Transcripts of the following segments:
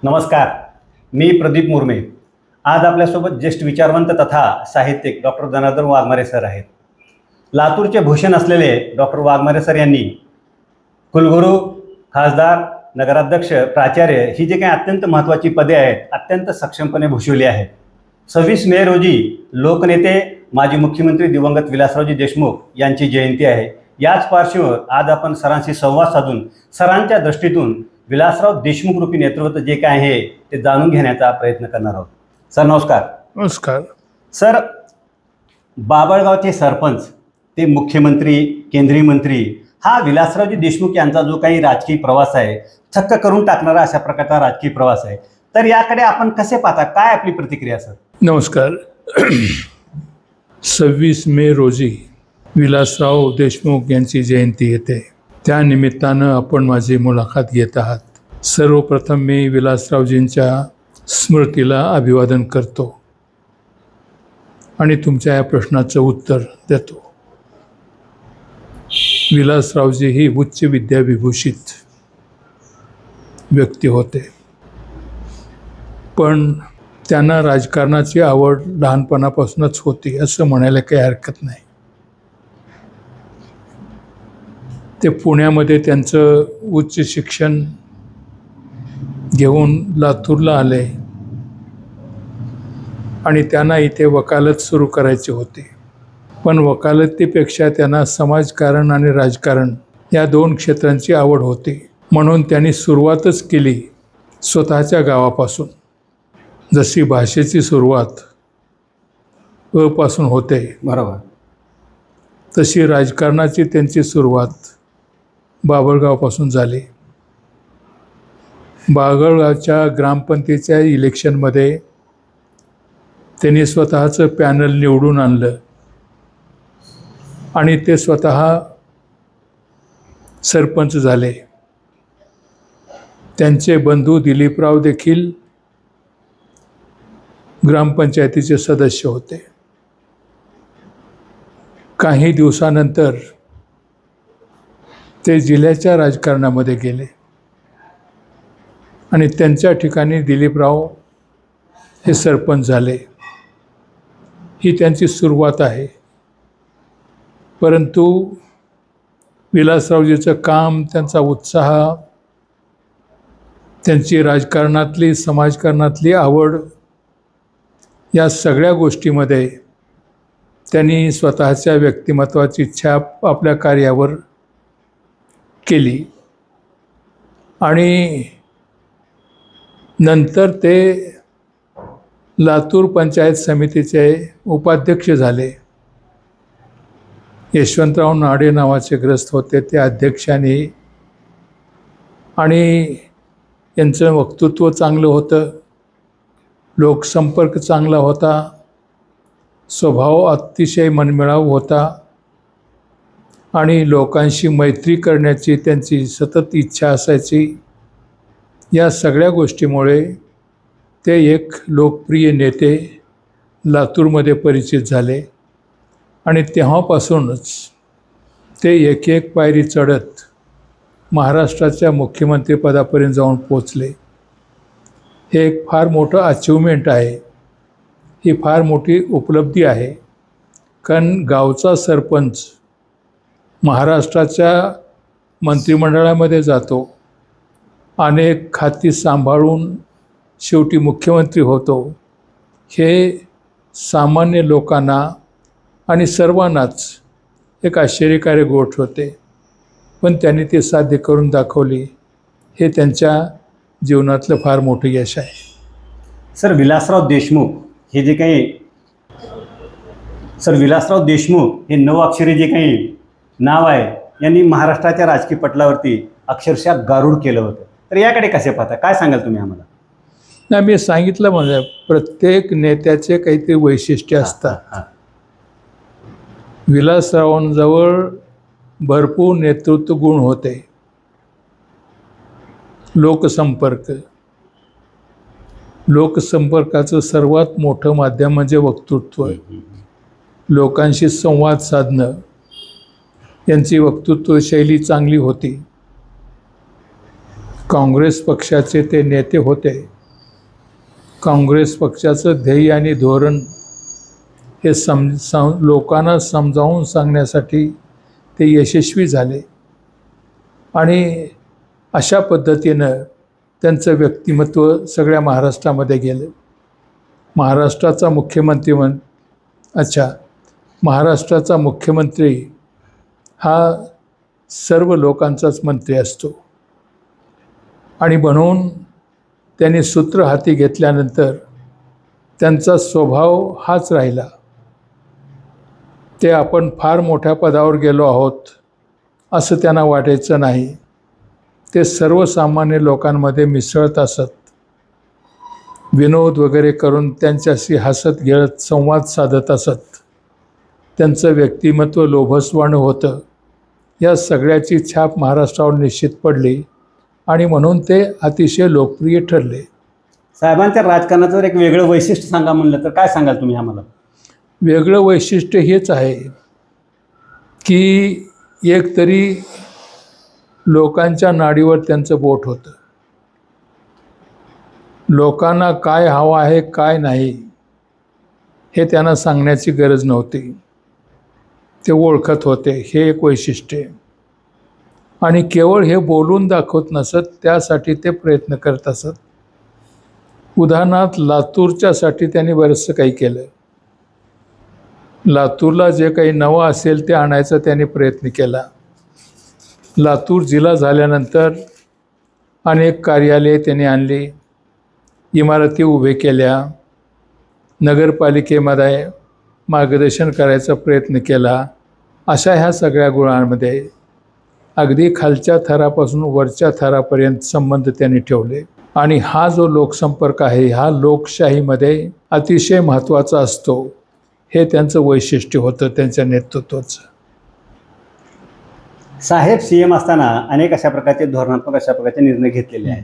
नमस्कार, मी प्रदीप मुर्मे। आज आपल्यासोबत ज्येष्ठ विचारवंत तथा साहित्यिक डॉक्टर जनार्दन वाघमारे सर आहेत। लातूरचे भूषण असलेले डॉक्टर वाघमारे सर यांनी कुलगुरू, खासदार, नगराध्यक्ष, प्राचार्य ही जी काही अत्यंत महत्त्वाची पदे आहेत अत्यंत सक्षमपणे भूषवली आहेत। 26 मे रोजी लोकनेते माजी मुख्यमंत्री दिवंगत विलासरावजी देशमुख यांची जयंती आहे। याच पार्श्वभूमीवर आज आपण सरांशी संवाद साधून सरांच्या दृष्टीतून विलासराव देशमुख रूपी नेतृत्व जे काय आहे ते जाणून घेण्याचा प्रयत्न करणार आहोत। सर नमस्कार। नमस्कार सर, बाभळगावचे सरपंच ते मुख्यमंत्री, केंद्रीय मंत्री, हा विलासरावजी देशमुख यांचा जो काही राजकीय प्रवास आहे थक्क करून टाकणारा अशा प्रकारचा राजकीय प्रवास आहे, तर याकडे आपण कसे पाहता, काय आपली प्रतिक्रिया सर? नमस्कार। 26 मे रोजी विलासराव देशमुख यांची जयंती येते, त्या निमित्तानं आपण माझी मुलाखत घेत आहात। सर्वप्रथम मी विलासरावजींच्या स्मृतीला अभिवादन करतो आणि तुमच्या या प्रश्नाचं उत्तर देतो। विलासरावजी ही उच्च विद्याविभूषित व्यक्ती होते, पण त्यांना राजकारणाची आवड लहानपणापासूनच होती असं म्हणायला काही हरकत नाही। ते पुण्यामध्ये त्यांचं उच्च शिक्षण घेऊन लातूरला आले आणि त्यांना इथे वकालत सुरू करायची होती, पण वकालतीपेक्षा त्यांना समाजकारण आणि राजकारण या दोन क्षेत्रांची आवड होती, म्हणून त्यांनी सुरुवातच केली स्वतःच्या गावापासून। जशी भाषेची सुरुवात अ पासून होते बरोबर, तशी राजकारणाची त्यांची सुरुवात बाभळगावपासून झाली। बाभळगावच्या ग्रामपंचायतीच्या इलेक्शनमध्ये त्यांनी स्वतःचं पॅनल निवडून आणलं आणि ते स्वतः सरपंच झाले। त्यांचे बंधू दिलीपराव देखील ग्रामपंचायतीचे सदस्य होते। काही दिवसानंतर ते जिल्ह्याच्या राजकारणामध्ये गेले आणि त्यांच्या ठिकाणी दिलीपराव हे सरपंच झाले। ही त्यांची सुरुवात आहे, परंतु विलासरावजीचं काम, त्यांचा उत्साह, त्यांची राजकारणातली, समाजकारणातली आवड या सगळ्या गोष्टीमध्ये त्यांनी स्वतःच्या व्यक्तिमत्वाची छाप आपल्या कार्यावर केली आणि नंतर ते लातूर पंचायत समितीचे उपाध्यक्ष झाले। यशवंतराव नाडे नावाचे ग्रस्त होते ते अध्यक्षाने, आणि यांचं वक्तृत्व चांगलं होतं, लोकसंपर्क चांगला होता, स्वभाव अतिशय मनमिळाऊ होता आणि लोकांशी मैत्री करण्याची त्यांची सतत इच्छा असायची। या सगळ्या गोष्टीमुळे ते एक लोकप्रिय नेते लातूरमध्ये परिचित झाले आणि तेव्हापासूनच ते एक एक पायरी चढत महाराष्ट्राच्या मुख्यमंत्रीपदापर्यंत जाऊन पोचले। हे एक फार मोठं अचिव्हमेंट आहे, ही फार मोठी उपलब्धी आहे, कारण गावचा सरपंच महाराष्ट्राच्या मंत्रिमंडळामध्ये जातो, अनेक खाती सांभाळून शेवटी मुख्यमंत्री होतो। हे सामान्य लोकांना आणि सर्वांनाच एक आश्चर्यकारक गोष्ट होते, पण त्यांनी ते साध्य करून दाखवली। हे त्यांच्या जीवनातलं फार मोठं यश आहे। सर, विलासराव देशमुख हे जे काही विलासराव देशमुख हे 9 अक्षरी जे काही नाव आहे यांनी महाराष्ट्राच्या राजकीय पटलावरती अक्षरशः गारूड केलं होतं, तर याकडे कसे पाहता, काय सांगाल तुम्ही आम्हाला? नाही, मी सांगितलं म्हणजे प्रत्येक नेत्याचे काहीतरी वैशिष्ट्य असतात। विलासरावांजवळ भरपूर नेतृत्व गुण होते। लोकसंपर्काचं सर्वात मोठं माध्यम म्हणजे वक्तृत्व, लोकांशी संवाद साधणं, यांची वक्तृत्व शैली चांगली होती। काँग्रेस पक्षाचे ते नेते होते, काँग्रेस पक्षाचं ध्येय आणि धोरण हे लोकांना समजावून सांगण्यासाठी ते यशस्वी झाले आणि अशा पद्धतीनं त्यांचं व्यक्तिमत्व सगळ्या महाराष्ट्रामध्ये गेलं. महाराष्ट्राचा मुख्यमंत्री हा सर्व लोकांचाच मंत्री असतो आणि म्हणून त्यांनी सूत्र हाती घेतल्यानंतर त्यांचा स्वभाव हाच राहिला. ते आपण फार मोठ्या पदावर गेलो आहोत असं त्यांना वाटायचं नाही. ते सर्वसामान्य लोकांमध्ये मिसळत असत, विनोद वगैरे करून त्यांच्याशी हसत खेळत संवाद साधत असत. त्यांचं व्यक्तिमत्व लोभसवाणं होतं. या सगळ्याची छाप महाराष्ट्रावर निश्चित पडली आणि म्हणून ते अतिशय लोकप्रिय ठरले. साहेबांच्या राजकारणाचं एक वेगळं वैशिष्ट्य सांगा म्हणलं तर काय सांगाल तुम्ही आम्हाला? वेगळं वैशिष्ट्य हेच आहे की एकतरी लोकांच्या नाडीवर त्यांचं बोट होतं. लोकांना काय हवं आहे काय नाही हे त्यांना सांगण्याची गरज नव्हती. ते ओळखत होते. हे एक वैशिष्ट्य आहे. आणि केवळ हे बोलून दाखवत नसत, त्यासाठी ते प्रयत्न करत असत. उदाहरणार्थ लातूरच्यासाठी त्यांनी बरंचसं काही केलं. लातूरला जे काही नवं असेल ते आणायचा त्यांनी प्रयत्न केला. लातूर जिल्हा झाल्यानंतर अनेक कार्यालये त्यांनी आणली, इमारती उभे केल्या, नगरपालिकेमध्ये मार्गदर्शन करायचा प्रयत्न केला. अशा ह्या सगळ्या गुणांमध्ये अगदी खालच्या थरापासून वरच्या थरापर्यंत संबंध त्यांनी ठेवले. आणि हा जो लोकसंपर्क आहे हा लोकशाहीमध्ये अतिशय महत्त्वाचा असतो. हे त्यांचं वैशिष्ट्य होतं त्यांच्या नेतृत्वाचं. साहेब CM असताना अनेक अशा प्रकारचे धोरणात्मक अशा प्रकारचे निर्णय घेतलेले आहेत.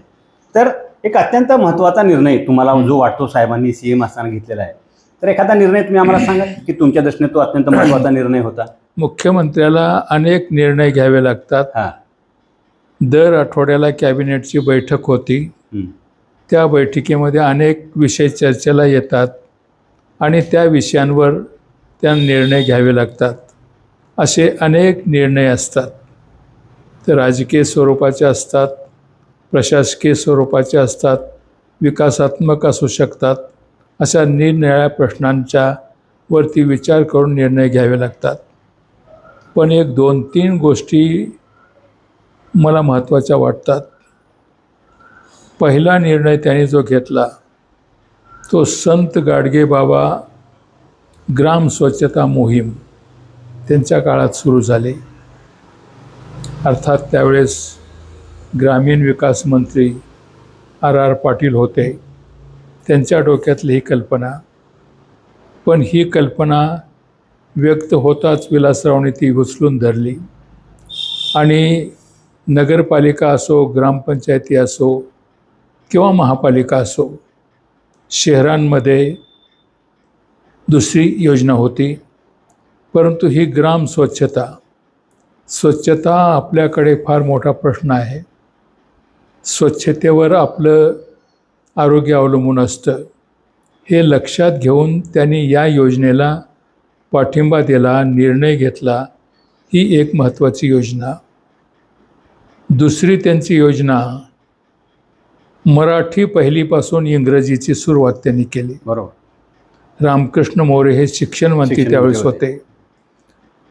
तर एक अत्यंत महत्त्वाचा निर्णय तुम्हाला जो वाटतो साहेबांनी CM असताना घेतलेला आहे, तर एखादा निर्णय तुम्ही आम्हाला सांगाल की तुमच्या दृष्टीने तो अत्यंत महत्त्वाचा निर्णय होता? मुख्यमंत्र्याला अनेक निर्णय घ्यावे लागतात. दर आठवड्याला कॅबिनेटची बैठक होती. त्या बैठकीमध्ये अनेक विषय चर्चेला येतात आणि त्या विषयांवर त्या निर्णय घ्यावे लागतात. असे अनेक निर्णय असतात. ते राजकीय स्वरूपाचे असतात, प्रशासकीय स्वरूपाचे असतात, विकासात्मक असू शकतात. अशा निरनिराळ्या प्रश्नांच्या वरती विचार करून निर्णय घ्यावे लागतात. पण एक 2-3 गोष्टी मला महत्त्वाच्या वाटतात. पहिला निर्णय त्यांनी जो घेतला तो संत गाडगेबाबा ग्राम स्वच्छता मोहीम त्यांच्या काळात सुरू झाली. अर्थात त्यावेळेस ग्रामीण विकास मंत्री R.R. पाटील होते. त्यांच्या डोक्यातली ही कल्पना. पण ही कल्पना व्यक्त होताच विलासरावने ती उचलून धरली आणि नगरपालिका असो, ग्रामपंचायती असो किंवा महापालिका असो, शहरांमध्ये दुसरी योजना होती. परंतु ही ग्राम स्वच्छता आपल्याकडे फार मोठा प्रश्न आहे. स्वच्छतेवर आपलं आरोग्य अवलंबून असतं. हे लक्षात घेऊन त्यांनी या योजनेला पाठिंबा दिला, निर्णय घेतला. ही एक महत्त्वाची योजना. दुसरी त्यांची योजना मराठी पहिलीपासून इंग्रजीची सुरुवात त्यांनी केली. बरोबर. रामकृष्ण मोरे हे शिक्षण मंत्री त्यावेळेस होते.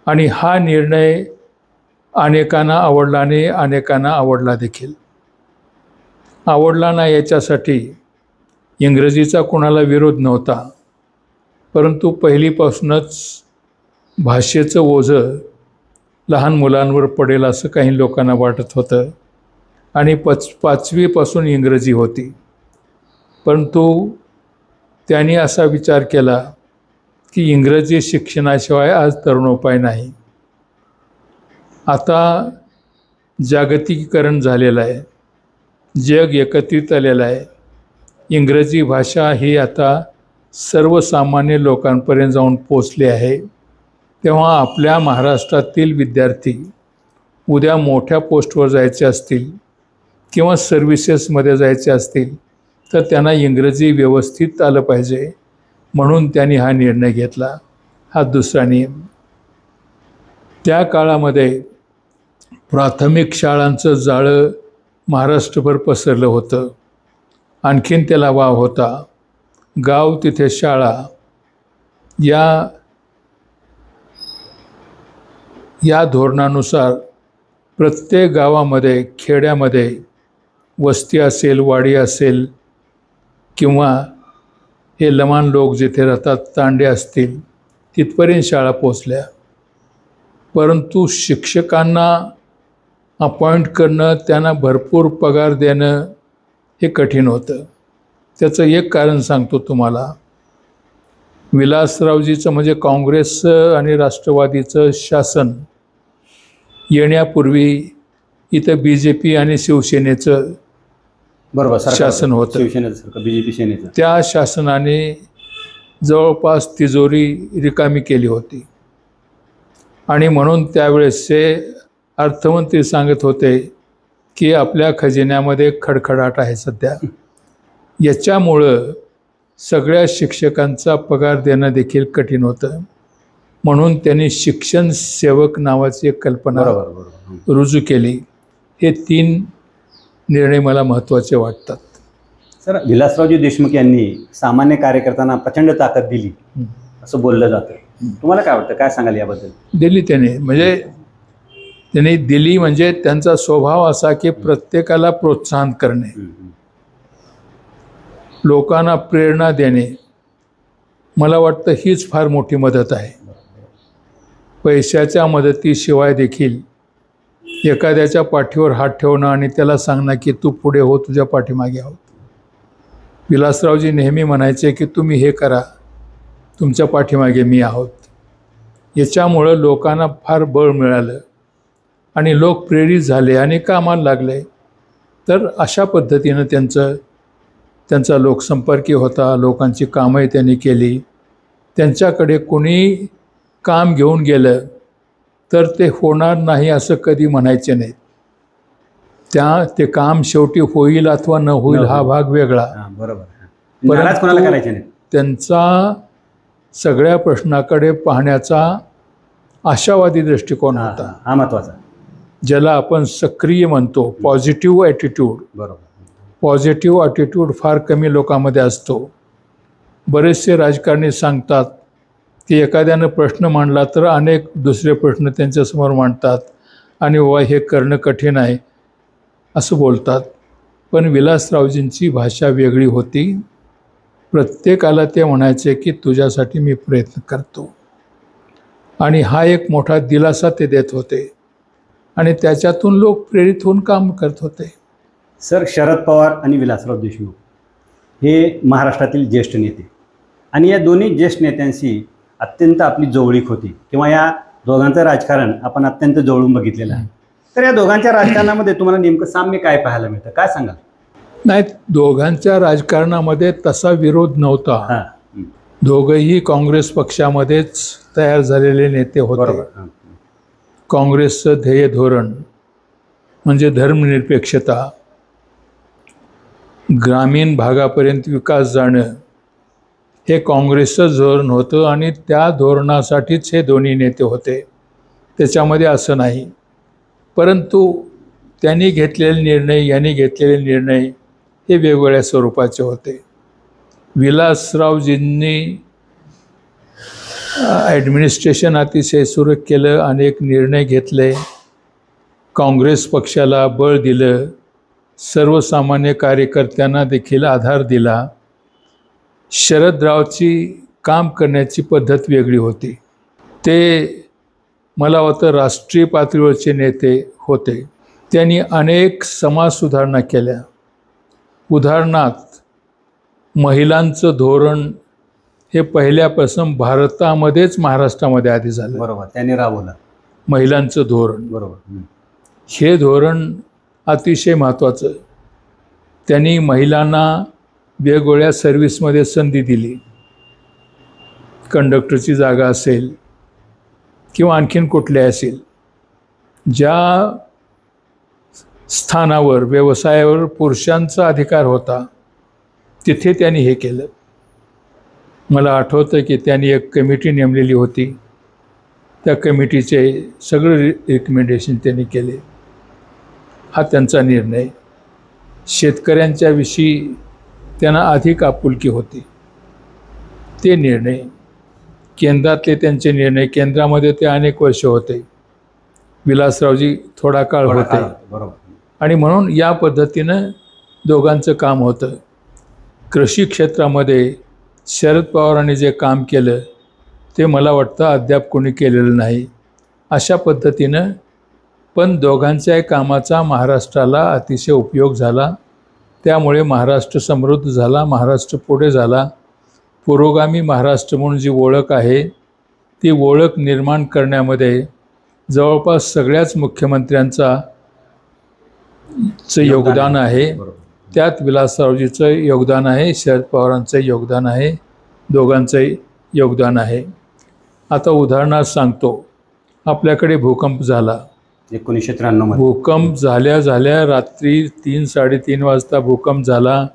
आणि हा निर्णय अनेकांना आवडला आणि अनेकांना आवडला देखील. आवडला ना याच्यासाठी इंग्रजीचा कोणाला विरोध नव्हता, परंतु पहिलीपासूनच भाषेचं ओझं लहान मुलांवर पडेल असं काही लोकांना वाटत होतं आणि 5वीपासून इंग्रजी होती. परंतु त्यांनी असा विचार केला की इंग्रजी शिक्षणाशिवाय आज तरुणोपाय नाही. आता जागतिकीकरण झालेलं आहे, जग एकत्रित आलेलं आहे. इंग्रजी भाषा ही आता सर्वसामान्य लोकांपर्यंत जाऊन पोचली आहे. तेव्हा आपल्या महाराष्ट्रातील विद्यार्थी उद्या मोठ्या पोस्टवर जायचे असतील किंवा सर्व्हिसेसमध्ये जायचे असतील तर त्यांना इंग्रजी व्यवस्थित आलं पाहिजे, म्हणून त्यांनी हा निर्णय घेतला. हा दुसरा नियम. त्या काळामध्ये प्राथमिक शाळांचं जाळं महाराष्ट्रभर पसरलं होतं. आणखीन त्याला वाव होता. गाव तिथे शाळा. या धोरणानुसार प्रत्येक गावामध्ये, खेड्यामध्ये वस्ती असेल, वाडी असेल, किंवा हे लमान लोक जिथे राहतात, तांडे असतील, तिथपर्यंत शाळा पोचल्या. परंतु शिक्षकांना अपॉइंट करणं, त्यांना भरपूर पगार देणं हे कठीण होतं. त्याचं एक कारण सांगतो तुम्हाला. विलासरावजीचं म्हणजे काँग्रेस आणि राष्ट्रवादीचं शासन येण्यापूर्वी इथं BJP आणि शिवसेनेचं बरोबर शासन होतं. शिवसेनेचं, BJP सेनेचं. त्या शासनाने जवळपास तिजोरी रिकामी केली होती. आणि म्हणून त्यावेळेसचे अर्थमंत्री सांगत होते की आपल्या खजिन्यामध्ये खडखडाट आहे सध्या. याच्यामुळं सगळ्या शिक्षकांचा पगार देणं देखील कठीण होतं. म्हणून त्यांनी शिक्षण सेवक नावाची एक कल्पना रुजू केली. हे 3 निर्णय मला महत्त्वाचे वाटतात. सर, विलासरावजी देशमुख यांनी सामान्य कार्यकर्त्यांना प्रचंड ताकद दिली असं बोललं जातं. तुम्हाला काय वाटतं, काय सांगाल याबद्दल? दिली त्यांनी दिली म्हणजे त्यांचा स्वभाव असा की प्रत्येकाला प्रोत्साहन करणे, लोकांना प्रेरणा देणे. मला वाटतं हीच फार मोठी मदत आहे. पैशाच्या मदतीशिवाय देखील एखाद्याच्या पाठीवर हात ठेवणं आणि त्याला सांगणं की तू पुढे हो, तुझ्या पाठीमागे आहोत. विलासरावजी नेहमी म्हणायचे की तुम्ही हे करा, तुमच्या पाठीमागे मी आहोत. याच्यामुळं लोकांना फार बळ मिळालं आणि लोक प्रेरित झाले आणि कामाला लागले. तर अशा पद्धतीनं त्यांचा लोकसंपर्क होता. लोकांची कामंही त्यांनी केली. त्यांच्याकडे कोणी काम घेऊन गेलं तर ते होणार नाही असं कधी म्हणायचे नाहीत. ते काम शेवटी होईल अथवा न होईल हा भाग वेगळा. बरोबर. नाराज कोणाला करायचे नाही. त्यांचा सगळ्या प्रश्नाकडे पाहण्याचा आशावादी दृष्टिकोन होता. हा महत्त्वाचा. ज्याला आपण सक्रिय म्हणतो, पॉझिटिव्ह ॲटिट्यूड. बरोबर. पॉझिटिव्ह ॲटिट्यूड फार कमी लोकांमध्ये असतो. बरेचसे राजकारणी सांगतात की एखाद्यानं प्रश्न मांडला तर अनेक दुसरे प्रश्न त्यांच्यासमोर मांडतात आणि वा हे करणं कठीण आहे असं बोलतात. पण विलासरावजींची भाषा वेगळी होती. प्रत्येकाला ते म्हणायचे की तुझ्यासाठी मी प्रयत्न करतो. आणि हा एक मोठा दिलासा ते देत होते आणि त्याच्यातून लोक प्रेरित होऊन काम करत होते. सर, शरद पवार आणि विलासराव देशमुख हे महाराष्ट्रातील ज्येष्ठ नेते आणि या दोन्ही ज्येष्ठ नेत्यांशी अत्यंत आपली जवळीक होती किंवा या दोघांचं राजकारण आपण अत्यंत जवळून बघितलेलं आहे. तर या दोघांच्या राजकारणामध्ये तुम्हाला नेमकं साम्य काय पाहायला मिळतं, काय सांगाल? नाही, दोघांच्या राजकारणामध्ये तसा विरोध नव्हता. दोघंही काँग्रेस पक्षामध्येच तयार झालेले नेते होते. काँग्रेसचं ध्येय धोरण म्हणजे धर्मनिरपेक्षता, ग्रामीण भागापर्यंत विकास जाणं, हे काँग्रेसचं धोरण होतं आणि त्या धोरणासाठीच हे दोन्ही नेते होते. त्याच्यामध्ये असं नाही. परंतु त्यांनी घेतलेले निर्णय, यांनी घेतलेले निर्णय हे वेगवेगळ्या स्वरूपाचे होते. विलासरावजींनी ॲडमिनिस्ट्रेशन अतिशय सुरक्षित केलं, अनेक निर्णय घेतले, काँग्रेस पक्षाला बळ दिलं, सर्वसामान्य कार्यकर्त्यांना देखील आधार दिला. शरदरावची काम करण्याची पद्धत वेगळी होती. ते मला वाटतं राष्ट्रीय पातळीवरचे नेते होते. त्यांनी अनेक समाज सुधारणा केल्या. उदाहरणार्थ महिलांचं धोरण हे पहिल्यापासून भारतामध्येच महाराष्ट्रामध्ये आधी झालं. बरोबर. त्यांनी राबवलं महिलांचं धोरण. बरोबर. हे धोरण अतिशय महत्त्वाचं. त्यांनी महिलांना वेगवेगळ्या सर्व्हिसमध्ये संधी दिली. कंडक्टरची जागा असेल किंवा आणखीन कुठल्या असेल, ज्या स्थानावर व्यवसायावर पुरुषांचा अधिकार होता तिथे त्यांनी हे केलं. मला आठवतं की त्यांनी एक कमिटी नेमलेली होती. त्या कमिटीचे सगळे रिकमेंडेशन त्यांनी केले. हा त्यांचा निर्णय. शेतकऱ्यांच्या विषयी त्यांना अधिक आपुलकी होती. ते निर्णय, केंद्रातले त्यांचे निर्णय, केंद्रामध्ये ते अनेक वर्ष होते, विलासरावजी थोडा काळ होते. बरोबर. आणि म्हणून या पद्धतीनं दोघांचं काम होतं. कृषी क्षेत्रामध्ये शरद पवारांनी जे काम केलं ते मला वाटतं अद्याप कोणी केलेलं नाही. अशा पद्धतीनं पण दोघांच्याही कामाचा महाराष्ट्राला अतिशय उपयोग झाला. त्यामुळे महाराष्ट्र समृद्ध झाला, महाराष्ट्र पुढे झाला. पुरोगामी महाराष्ट्र म्हणून जी ओळख आहे ती ओळख निर्माण करण्यामध्ये जवळपास सगळ्याच मुख्यमंत्र्यांचा योगदान आहे. त्यात विलासरावजीचं योगदान आहे, शरद पवारांचं योगदान आहे, दोघांचंही योगदान आहे. आता उदाहरणार्थ सांगतो, आपल्याकडे भूकंप झाला 1993 भूकंप झाल्या रात्री 3-3:30 वाजता भूकंप झाला.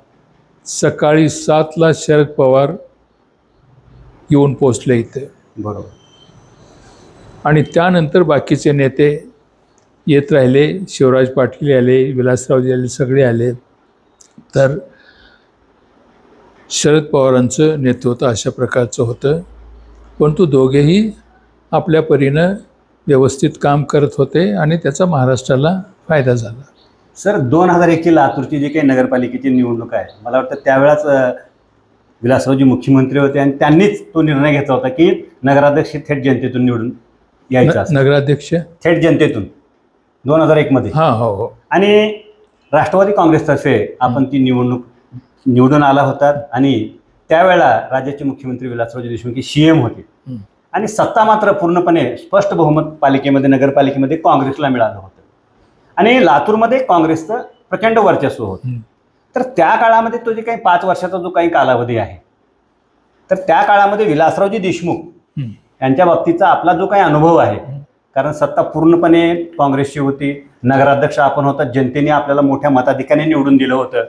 सकाळी 7ला शरद पवार येऊन पोचले इथे. बरोबर. आणि त्यानंतर बाकीचे नेते येत राहिले. शिवराज पाटील आले, विलासरावजी आले, सगळे आले. तर शरद पवारांचं नेतृत्व अशा प्रकारचं होतं. परंतु दोघेही आपल्या परीनं व्यवस्थित काम करत होते आणि त्याचा महाराष्ट्राला फायदा झाला. सर, 2001ची लातूरची जी काही नगरपालिकेची निवडणूक आहे, मला वाटतं त्यावेळेस विलासरावजी मुख्यमंत्री होते आणि त्यांनीच तो निर्णय घेतला होता की नगराध्यक्ष थेट जनतेतून निवडून यायचा. नगराध्यक्ष थेट जनतेतून 2001 मध्ये. हां, हो. आणि राष्ट्रवादी काँग्रेसतर्फे आपण ती निवडून आला होतात आणि त्यावेळेला राज्याचे मुख्यमंत्री विलासरावजी देशमुख CM होते. आणि सत्ता मात्र पूर्णपणे स्पष्ट बहुमत पालिकेमध्ये, नगरपालिकेमध्ये काँग्रेसला मिळालं होतं. आणि लातूरमध्ये काँग्रेसचं प्रचंड वर्चस्व होतं. तर त्या काळामध्ये तो जे काही 5 वर्षाचा जो काही कालावधी आहे, तर त्या काळामध्ये विलासरावजी देशमुख यांच्या बाबतीचा आपला जो काही अनुभव आहे, कारण सत्ता पूर्णपणे काँग्रेसची होती, नगराध्यक्ष आपण होता, जनतेने आपल्याला मोठ्या मताधिक्याने निवडून दिलं होतं.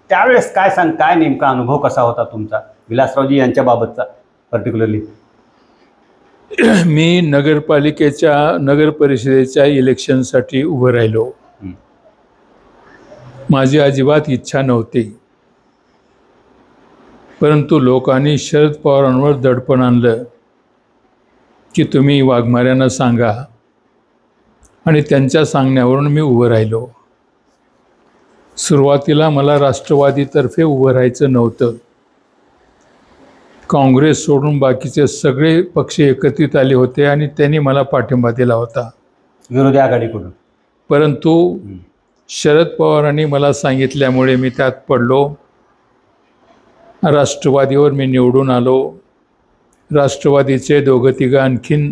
त्यावेळेस काय नेमका अनुभव कसा होता तुमचा विलासरावजी यांच्याबाबतचा पर्टिक्युलरली? मी नगर परिषदेच्या इलेक्शनसाठी उभं राहिलो. माझी अजिबात इच्छा नव्हती, परंतु लोकांनी शरद पवारांवर दडपण आणलं की तुम्ही वाघमाऱ्यांना सांगा, आणि त्यांच्या सांगण्यावरून मी उभं राहिलो. सुरुवातीला मला राष्ट्रवादीतर्फे उभं राहायचं नव्हतं. काँग्रेस सोडून बाकीचे सगळे पक्ष एकत्रित आले होते आणि त्यांनी मला पाठिंबा दिला होता विरोधी आघाडीकडून. परंतु शरद पवारांनी मला सांगितल्यामुळे मी त्यात पडलो. राष्ट्रवादीवर मी निवडून आलो. राष्ट्रवादीचे 2-3 आणखीन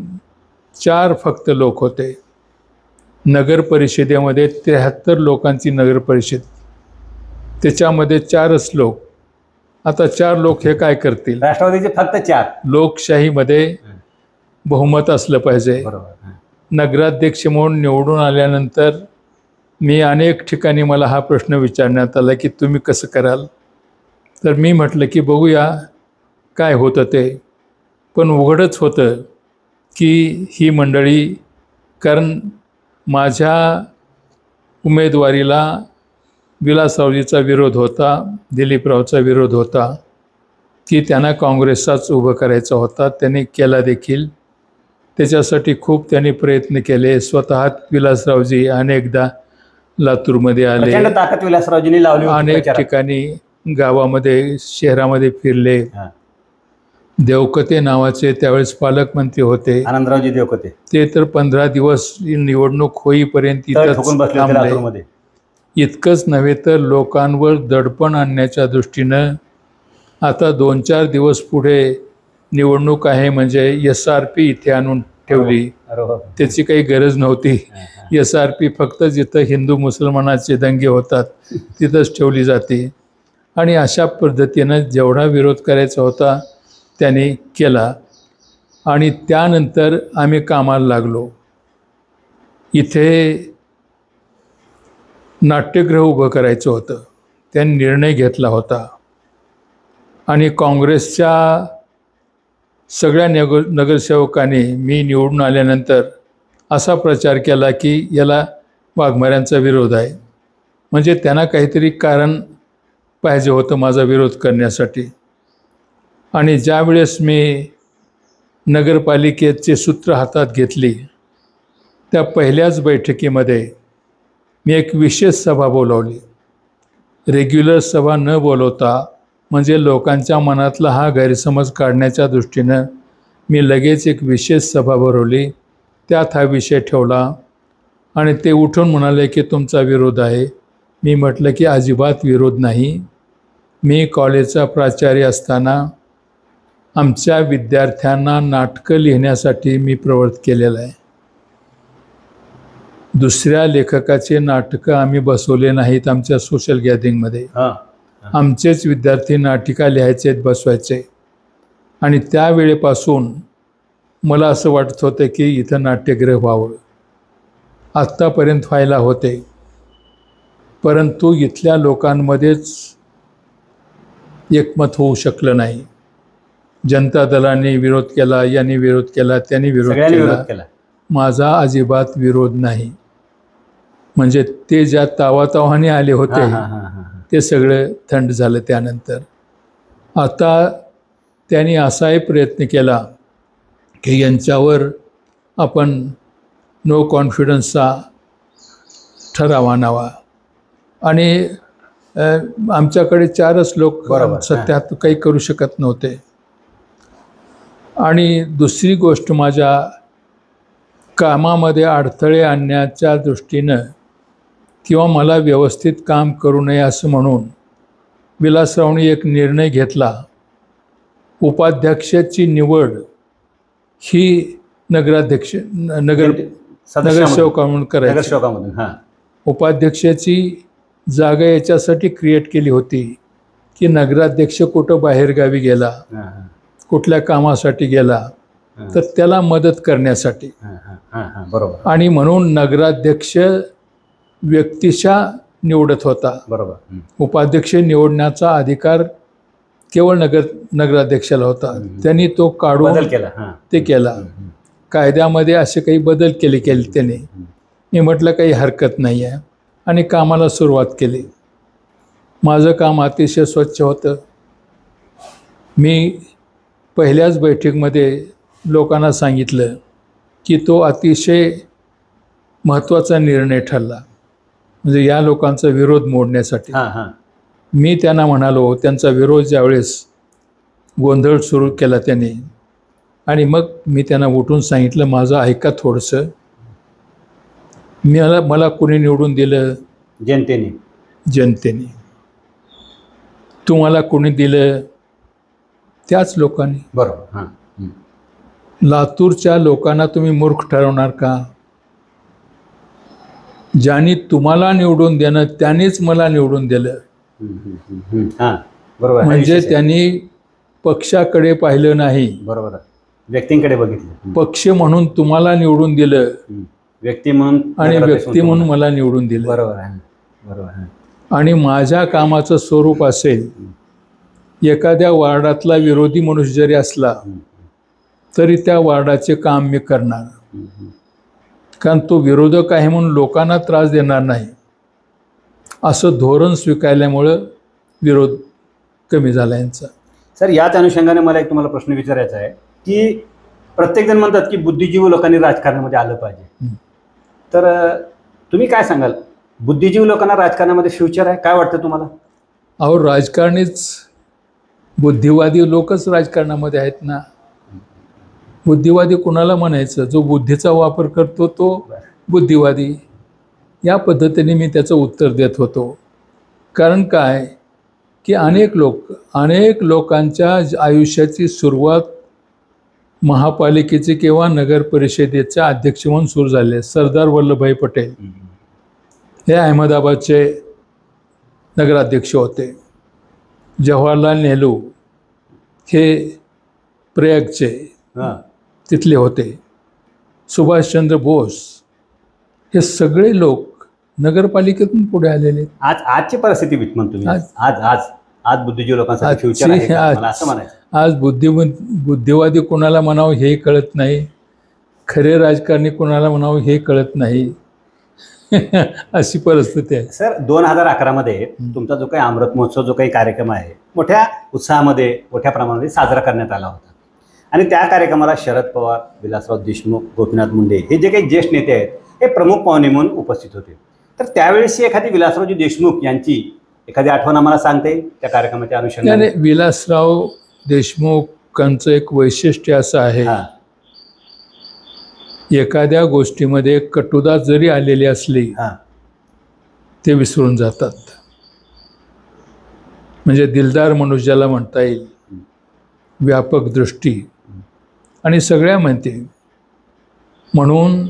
4 फक्त लोक होते. नगर परिषदेमध्ये 73 लोकांची नगर परिषद, त्याच्यामध्ये 4च लोक. आता 4 लोक हे काय करतील? राष्ट्रवादीचे फक्त 4. लोकशाहीमध्ये बहुमत असलं पाहिजे. नगराध्यक्ष म्हणून निवडून आल्यानंतर मी अनेक ठिकाणी मला हा प्रश्न विचारण्यात आला की तुम्ही कसं कराल? तर मी म्हटलं की बघूया काय होतं ते. पण उघडच होतं की ही मंडळी, कारण माझ्या उमेदवारीला विलासरावजीचा विरोध होता, दिलीपरावचा विरोध होता की त्यांना काँग्रेसचाच उभं करायचा होता. त्यांनी केला देखील. त्याच्यासाठी खूप त्यांनी प्रयत्न केले. स्वतः विलासरावजी अनेकदा लातूरमध्ये आले, ताकद विलासरावजींनी लावली, अनेक ठिकाणी गावामध्ये शहरामध्ये फिरले. देवकते नावाचे त्यावेळेस पालकमंत्री होते, आनंदरावजी देवकते. ते तर 15 दिवस निवडणूक होईपर्यंत इथंच थांबले. इतकंच नव्हे तर लोकांवर दडपण आणण्याच्या दृष्टीनं आता 2-4 दिवस पुढे निवडणूक आहे म्हणजे SRP इथे आणून ठेवली. त्याची काही गरज नव्हती. SRP फक्त जिथं हिंदू मुसलमानाचे दंगे होतात तिथंच ठेवली जाते. आणि अशा पद्धतीनं जेवढा विरोध करायचा होता त्याने केला. आणि त्यानंतर आम्ही कामाला लागलो. इथे नाट्यगृह उभं करायचं होतं. त्यांनी निर्णय घेतला होता. आणि काँग्रेसच्या सगळ्या नगरसेवकांनी मी निवडून आल्यानंतर असा प्रचार केला की याला वाघमाऱ्यांचा विरोध आहे. म्हणजे त्यांना काहीतरी कारण पाहिजे होतं माझा विरोध करण्यासाठी. आणि ज्यावेळेस मी नगरपालिकेचे सूत्र हातात घेतली त्या पहिल्याच बैठकीमध्ये मी एक विशेष सभा बोलावली. रेग्युलर सभा न बोलवता म्हणजे लोकांच्या मनातला हा गैरसमज काढण्याच्या दृष्टीनं मी लगेच एक विशेष सभा भरवली. त्यात हा विषय ठेवला आणि ते उठून म्हणाले की तुमचा विरोध आहे. मी म्हटलं की अजिबात विरोध नाही. मी कॉलेजचा प्राचार्य असताना आमच्या विद्यार्थ्यांना नाटकं लिहिण्यासाठी मी प्रवृत्त केलेलं आहे. दुसऱ्या लेखकाचे नाटकं आम्ही बसवले नाहीत आमच्या सोशल गॅदरिंगमध्ये. आमचेच विद्यार्थी नाटिका लिहायचे बसवायचे. आणि त्यावेळेपासून मला असं वाटत होतं की इथं नाट्यगृह व्हावं. आत्तापर्यंत व्हायला होते, परंतु इथल्या लोकांमध्येच एकमत होऊ शकलं नाही. जनता दलाने विरोध केला, यांनी विरोध केला, त्यांनी विरोध केला. माझा अजिबात विरोध नाही. म्हणजे ते ज्या तावातावाने आले होते ते सगळं थंड झालं. त्यानंतर आता त्यांनी असाही प्रयत्न केला की यांच्यावर आपण नो कॉन्फिडन्सचा ठराव आणावा. आणि आमच्याकडे 4च लोक सत्यात काही करू शकत नव्हते. आणि दुसरी गोष्ट, माझ्या कामामध्ये अडथळे आणण्याच्या दृष्टीनं किंवा मला व्यवस्थित काम करू नये असं म्हणून विलासरावनी एक निर्णय घेतला. उपाध्यक्षाची निवड ही नगरसेवकामधून करायची. उपाध्यक्षाची जागा याच्यासाठी क्रिएट केली होती की नगराध्यक्ष कुठं बाहेरगावी गेला, कुठल्या कामासाठी गेला तर त्याला मदत करण्यासाठी. बरोबर. आणि म्हणून नगराध्यक्ष व्यक्तीच्या निवडत होता. बरोबर. उपाध्यक्ष निवडण्याचा अधिकार केवळ नगराध्यक्षाला होता. त्यांनी तो काढून ते केला. कायद्यामध्ये असे काही बदल केले त्याने. मी म्हटलं काही हरकत नाही आहे आणि कामाला सुरुवात केली. माझं काम अतिशय स्वच्छ होतं. मी पहिल्याच बैठकीमध्ये लोकांना सांगितलं की तो अतिशय महत्त्वाचा निर्णय ठरला, म्हणजे या लोकांचा विरोध मोडण्यासाठी. मी त्यांना म्हणालो, त्यांचा विरोध ज्यावेळेस गोंधळ सुरू केला त्याने, आणि मग मी त्यांना उठून सांगितलं, माझं ऐका थोडंसं. मला कोणी निवडून दिलं? जनतेने. तुम्हाला कोणी दिलं? त्याच लोकांनी. बरोबर. लातूरच्या लोकांना तुम्ही मूर्ख ठरवणार का? ज्यांनी तुम्हाला निवडून देणं त्यांनीच मला निवडून दिलं. बरोबर. म्हणजे त्यांनी पक्षाकडे पाहिलं नाही. बरोबर. व्यक्तींकडे बघितलं. पक्ष म्हणून तुम्हाला निवडून दिलं, व्यक्ती म्हणून आणि व्यक्ती म्हणून मला निवडून दिलं. बरोबर आहे. बरोबर. आणि माझ्या कामाचं स्वरूप असेल, एखाद्या वार्डातला विरोधी मनुष्य जरी असला तरी त्या वार्डाचे काम मी करणार, कारण तो विरोधक आहे म्हणून लोकांना त्रास देणार नाही, असं धोरण स्वीकारल्यामुळं विरोध कमी झाला यांचा. सर, याच अनुषंगाने मला एक तुम्हाला प्रश्न विचारायचा आहे की प्रत्येकजण म्हणतात की बुद्धिजीवी लोकांनी राजकारणामध्ये आलं पाहिजे, तर तुम्ही काय सांगाल? बुद्धिजीवी लोकांना राजकारणामध्ये फ्युचर आहे? काय वाटतं तुम्हाला? अहो, राजकारणीच बुद्धिवादी लोकच राजकारणामध्ये आहेत ना. बुद्धिवादी कुणाला म्हणायचं? जो बुद्धीचा वापर करतो तो बुद्धिवादी. या पद्धतीने मी त्याचं उत्तर देत होतो. कारण काय की अनेक लोकांच्या आयुष्याची सुरुवात महापालिकेचे किंवा नगर परिषदेचे अध्यक्ष म्हणून सुरू झाले. सरदार वल्लभभाई पटेल हे अहमदाबादचे नगराध्यक्ष होते. जवाहरलाल नेहरू हे प्रयागचे तिथले होते. सुभाषचंद्र बोस हे सगळे लोक नगरपालिकेतून पुढे आलेले. आजची परिस्थिती म्हणतो मी. आज आज बुद्धिजीवी लोकांसाठी फ्युचर आहे का? मला असं म्हणायचं. आज बुद्धिवादी कोणाला म्हणावं हे कळत नाही, खरे राजकारणी कोणाला म्हणावं हे कळत नाही. अशी परिस्थिती आहे. सर 2011 मध्ये तुमचा जो काही अमृत महोत्सव जो काही कार्यक्रम आहे मोठ्या उत्साहामध्ये मोठ्या प्रमाणामध्ये साजरा करण्यात आला होता आणि त्या कार्यक्रमाला शरद पवार, विलासराव देशमुख, गोपीनाथ मुंडे हे जे काही ज्येष्ठ नेते आहेत हे प्रमुख पाहुणे म्हणून उपस्थित होते. तर त्यावेळेस एखादी विलासरावजी देशमुख यांची एखादी आठवण आम्हाला सांगता येईल त्या कार्यक्रमाच्या अनुषंगाने? विलासराव देशमुखांचं एक वैशिष्ट्य असं आहे, एखाद्या गोष्टीमध्ये कटुता जरी आलेली असली ते विसरून जातात. म्हणजे दिलदार मनुष्य ज्याला म्हणता येईल, व्यापक दृष्टी आणि सगळ्या म्हणते. म्हणून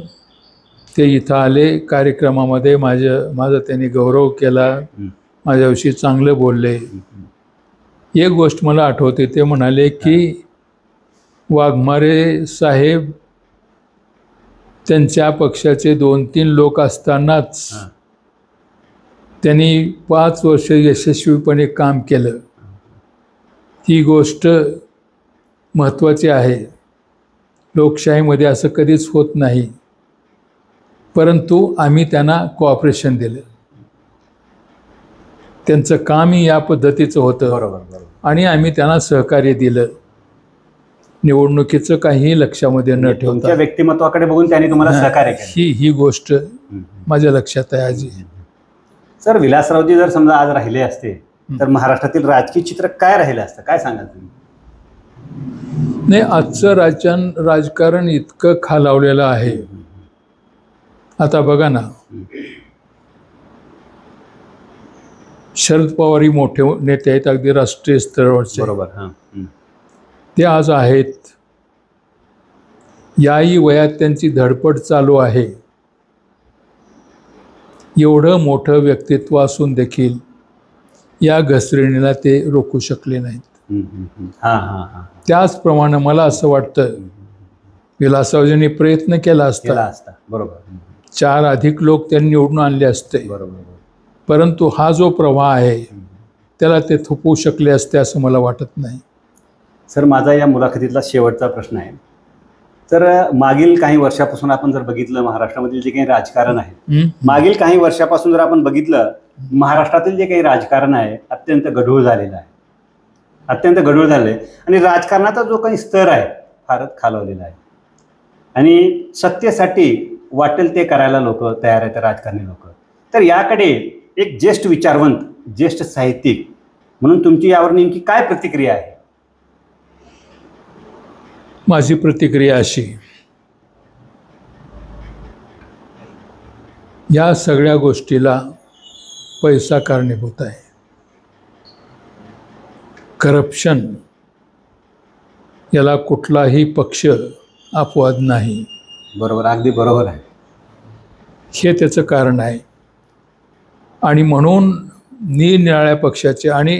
ते इथं आले, कार्यक्रमामध्ये माझा त्यांनी गौरव केला, माझ्याविषयी चांगलं बोलले. एक गोष्ट मला आठवते, ते म्हणाले की वाघमारे साहेब त्यांच्या पक्षाचे 2-3 लोक असतानाच त्यांनी 5 वर्ष यशस्वीपणे काम केलं. ही गोष्ट महत्त्वाची आहे. लोकशाहीमध्ये असं कधीच होत नाही, परंतु आम्ही त्यांना कोऑपरेशन दिलं. त्यांचं कामही या पद्धतीचं होतं. बरोबर. आणि आम्ही त्यांना सहकार्य दिलं. निवडणुकीचं काहीही लक्षामध्ये न ठेवता तुमच्या व्यक्तिमत्वाकडे बघून त्यांनी तुम्हाला सहकार्य केलं. ही गोष्ट माझ्या लक्षात आहे आजी. सर विलासरावजी जर समजा आज राहिले असते तर महाराष्ट्रातील राजकीय चित्र काय राहिलं असतं, काय सांगाल तुम्ही? नाही, आजचं राजकारण इतकं खालावलेलं आहे. आता बघा ना, शरद पवार ही मोठे नेते आहेत, अगदी राष्ट्रीय स्तरावरचे. बरोबर. ते आज आहेत. याही वयात त्यांची धडपड चालू आहे. एवढं मोठं व्यक्तित्व असून देखील या घसरणीला ते रोखू शकले नाहीत. त्याचप्रमाणे मला असं वाटतं विलासरावजींनी प्रयत्न केला असता. बरोबर. 4 अधिक लोक त्यांनी निवडून आणले असते. बरोबर. परंतु हा जो प्रवाह आहे त्याला ते थोपवू शकले असते असं मला वाटत नाही. सर माझा या मुलाखतीतला शेवटचा प्रश्न आहे. तर मागील काही वर्षापासून आपण जर बघितलं महाराष्ट्रामधील जे काही राजकारण आहे, मागील काही वर्षापासून जर आपण बघितलं महाराष्ट्रातील जे काही राजकारण आहे अत्यंत गढूळ झालेलं आहे. अत्यंत गढूळ झालं आहे आणि राजकारणाचा जो काही स्तर आहे फारच खालवलेला आहे. आणि सत्तेसाठी वाटेल ते करायला लोक तयार आहेत, राजकारणी लोक. तर याकडे एक ज्येष्ठ विचारवंत, ज्येष्ठ साहित्यिक म्हणून तुमची यावर नेमकी काय प्रतिक्रिया आहे? माझी प्रतिक्रिया अशी, या सगळ्या गोष्टीला पैसा कारणीभूत आहे. करप्शन याला कुठलाही पक्ष अपवाद नाही. बरोबर, अगदी बरोबर आहे. हे त्याचं कारण आहे. आणि म्हणून निरनिराळ्या पक्षाचे आणि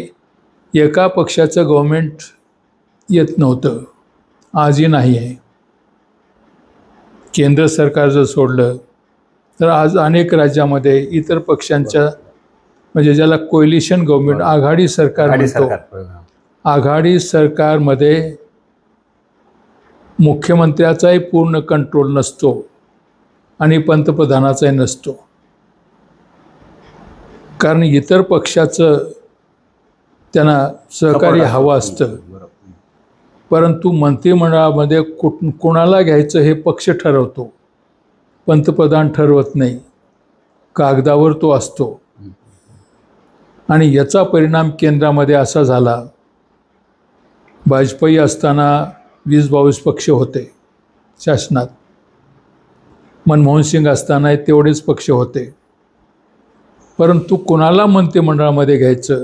एका पक्षाचं गव्हर्मेंट येत नव्हतं, आजही नाही आहे. केंद्र सरकार जर सोडलं तर आज अनेक राज्यामध्ये इतर पक्षांच्या, म्हणजे ज्याला कोएलिशन गव्हर्मेंट, आघाडी सरकार म्हणतो, आघाडी सरकारमध्ये मुख्यमंत्र्याचाही पूर्ण कंट्रोल नसतो आणि पंतप्रधानाचाही नसतो. कारण इतर पक्षाचं त्यांना सहकार्य हवं असतं. परंतु मंत्रिमंडळामध्ये कोणाला घ्यायचं हे पक्ष ठरवतो, पंतप्रधान ठरवत नाही. कागदावर तो असतो. आणि याचा परिणाम केंद्रामध्ये असा झाला, वाजपेयी असताना 20-22 पक्ष होते शासनात, मनमोहन सिंग असताना तेवढेच पक्ष होते. परंतु कोणाला मंत्रिमंडळामध्ये घ्यायचं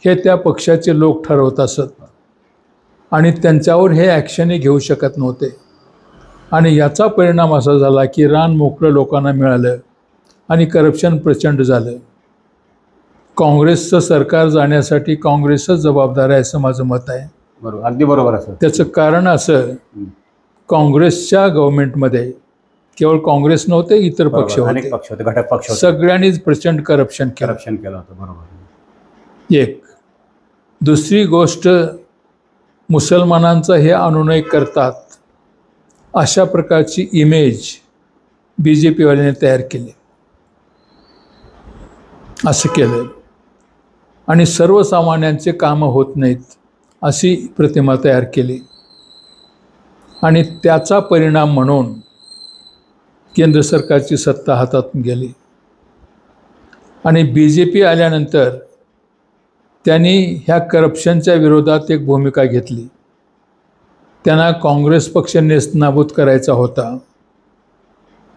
हे त्या पक्षाचे लोक ठरवत असत आणि त्यांच्यावर हे ॲक्शनही घेऊ शकत नव्हते. आणि याचा परिणाम असा झाला की रान मोकळं लोकांना मिळालं आणि करप्शन प्रचंड झालं. काँग्रेसचं सरकार जाण्यासाठी काँग्रेसच जबाबदार आहे असं माझं मत आहे. बरोबर, अगदी बरोबर आहे. त्याचं कारण असं, काँग्रेसच्या गव्हर्नमेंटमध्ये केवळ काँग्रेस नव्हते, इतर पक्ष होते, घटक पक्ष, सगळ्यांनीच प्रचंड करप्शन केलं होतं. बरोबर. एक. दुसरी गोष्ट, मुसलमानांचा हे अनुनय करतात अशा प्रकारची इमेज बी जे पीवाल्याने तयार केली, असं केलं आणि सर्वसामान्यांचे कामं होत नाहीत अशी प्रतिमा तयार केली आणि त्याचा परिणाम म्हणून केंद्र सरकारची सत्ता हातातून गेली आणि बी जे पी आल्यानंतर त्यांनी ह्या करप्शनच्या विरोधात एक भूमिका घेतली. त्यांना काँग्रेस पक्ष नेस्तनाबूत करायचा होता.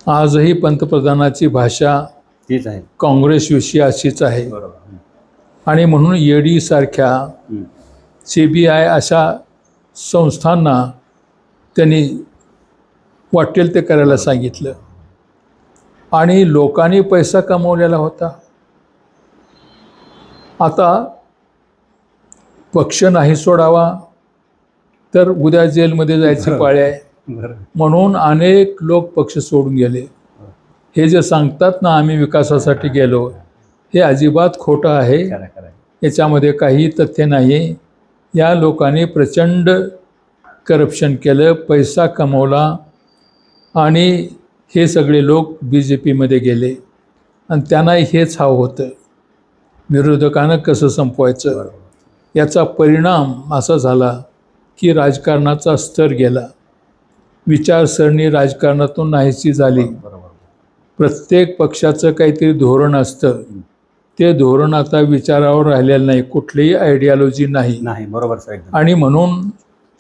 आजही पंतप्रधानाची भाषा तीच आहे, काँग्रेसविषयी अशीच आहे. बरोबर. आणि म्हणून ED सारख्या CBI अशा संस्थांना त्यांनी वाटेल ते करायला सांगितलं आणि लोकांनी पैसा कमवलेला होता. आता पक्ष नाही सोडावा तर उद्या जेलमध्ये जायची पाळी आहे, म्हणून अनेक लोक पक्ष सोडून गेले. हे जे सांगतात ना आम्ही विकासासाठी गेलो, हे अजिबात खोटं आहे, याच्यामध्ये काही तथ्य नाही. या लोकांनी प्रचंड करप्शन केलं, पैसा कमवला आणि हे सगळे लोक BJPमध्ये गेले आणि त्यांना हेच हवं होतं, विरोधकांना कसं संपवायचं. याचा परिणाम असा झाला की राजकारणाचा स्तर गेला, विचारसरणी राजकारणातून नाहीशी झाली. प्रत्येक पक्षाचं काहीतरी धोरण असतं, ते धोरण आता विचारावर राहिलेलं नाही, कुठलीही आयडियॉलॉजी नाही. बरोबर साहेब. आणि म्हणून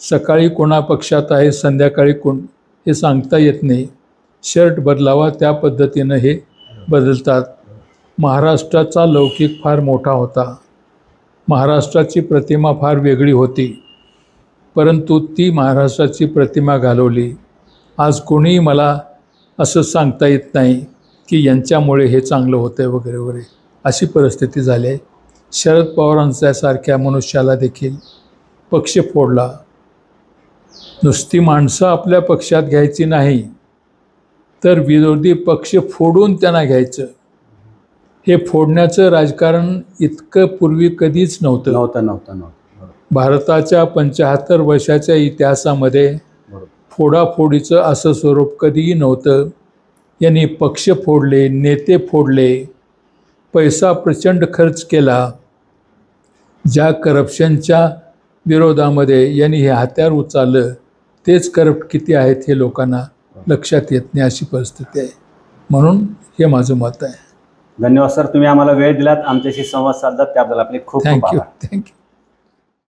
सकाळी कोणा पक्षात आहे, संध्याकाळी कोण हे सांगता येत नाही. शर्ट बदलावा त्या पद्धतीनं हे बदलतात. महाराष्ट्राचा लौकिक फार मोठा होता, महाराष्ट्राची प्रतिमा फार वेगळी होती, परंतु ती महाराष्ट्राची प्रतिमा घालवली. आज कोणीही मला असं सांगता येत नाही की यांच्यामुळे हे चांगलं होतं वगैरे वगैरे, अशी परिस्थिती झाली आहे. शरद पवारांसारख्या मनुष्याला देखील पक्ष फोडला. नुसती माणसं आपल्या पक्षात घ्यायची नाही, तर विरोधी पक्ष फोडून त्यांना घ्यायचं. हे फोडण्याचं राजकारण इतकं पूर्वी कधीच नव्हतं. भारताच्या 75 वर्षाच्या इतिहासामध्ये फोडाफोडीचं असं स्वरूप कधीही नव्हतं. यांनी पक्ष फोडले, नेते फोडले, पैसा प्रचंड खर्च केला. ज्या करप्शनच्या विरोधामध्ये यांनी हे हत्यार उचललं, तेच करप्ट किती आहेत हे लोकांना लक्षात येत नाही, अशी परिस्थिती आहे. म्हणून हे माझं मत आहे. धन्यवाद सर, तुम्ही आम्हाला वेळ दिलात, आमच्याशी संवाद साधलात, त्याबद्दल आपले खूप खूप आभार. थँक्यू.